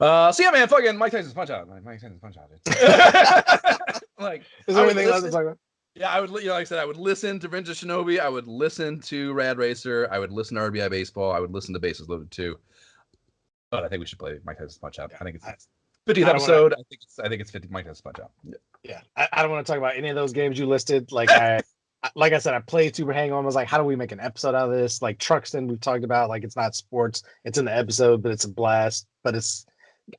So yeah, man, fucking Mike Tyson's Punch Out. Mike Tyson's Punch Out, dude. Like, is there anything else to talk about? Yeah, I would, like I said, I would listen to Revenge of Shinobi. I would listen to Rad Racer. I would listen to RBI Baseball. I would listen to Bases Loaded 2. But I think we should play Mike Tyson's Punch Out. I think it's 50th episode. I think it's 50 Mike Tyson's Punch Out. Yeah, I don't want to talk about any of those games you listed. Like like I said, I played Super Hang On. I was like, how do we make an episode out of this? Like Truxton, we've talked about. Like it's not sports. It's in the episode, but it's a blast. But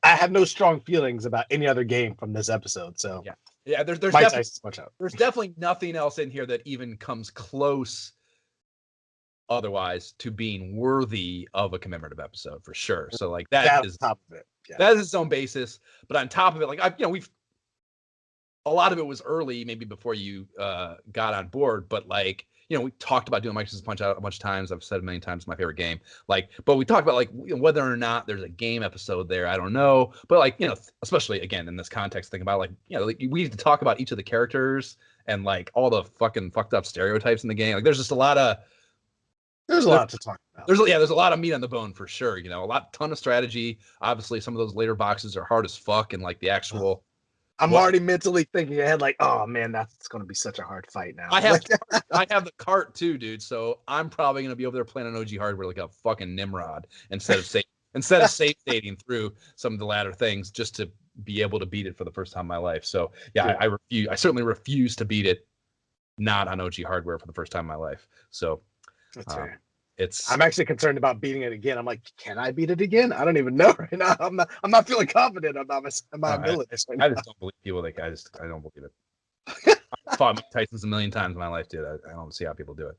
I have no strong feelings about any other game from this episode. So yeah. There's definitely nothing else in here that even comes close. Otherwise, to being worthy of a commemorative episode for sure. So like that is top of it. Yeah. That is its own basis. But on top of it, like a lot of it was early, maybe before you got on board. But like, we talked about doing Mike Tyson's Punch Out a bunch of times. I've said it a million times, it's my favorite game. Like, but we talked about like whether or not there's a game episode there. I don't know. But like, especially again in this context, think about like, like we need to talk about each of the characters and like all the fucking fucked up stereotypes in the game. Like, there's just a lot of. There's a lot to talk about. There's a lot of meat on the bone for sure. A ton of strategy. Obviously, some of those later boxes are hard as fuck, and like the actual. I'm already mentally thinking ahead, like, oh man, that's going to be such a hard fight now. I have the cart too, dude. So I'm probably going to be over there playing on OG hardware like a fucking Nimrod instead of safe dating through some of the latter things just to be able to beat it for the first time in my life. So yeah. I certainly refuse to beat it not on OG hardware for the first time in my life. So. That's fair. I'm actually concerned about beating it again. I'm like, can I beat it again? I don't even know right now. I'm not feeling confident about my abilities. I just don't believe people. Like I don't believe it. I fought Mike Tyson's a million times in my life, dude. I don't see how people do it.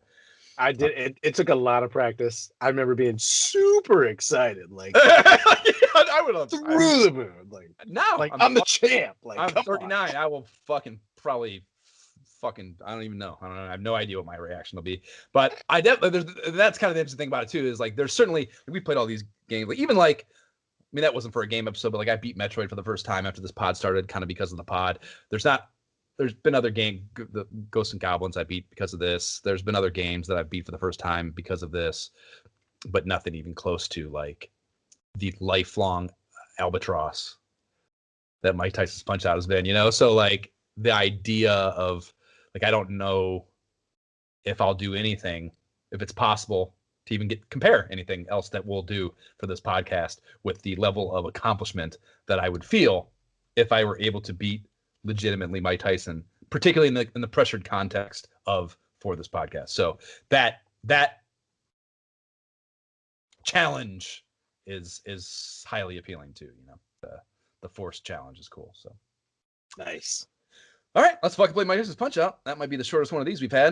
I did. It took a lot of practice. I remember being super excited, like I would have through the moon. Like now, like I'm the champ. Like I'm 39. On. I will fucking probably. I don't even know. I have no idea what my reaction will be. But that's kind of the interesting thing about it too. Is like there's certainly we played all these games. Like even like that wasn't for a game episode, but like I beat Metroid for the first time after this pod started, kind of because of the pod. There's been other games, the Ghosts and Goblins I beat because of this. There's been other games that I beat for the first time because of this, but nothing even close to like the lifelong albatross that Mike Tyson's Punch Out has been. So like the idea of like, I don't know if I'll do anything, if it's possible to even compare anything else that we'll do for this podcast with the level of accomplishment that I would feel if I were able to beat legitimately Mike Tyson, particularly in the pressured context of for this podcast. So that challenge is highly appealing too. The forced challenge is cool. So nice. All right, let's fucking play Mike Tyson's Punch Out. That might be the shortest one of these we've had.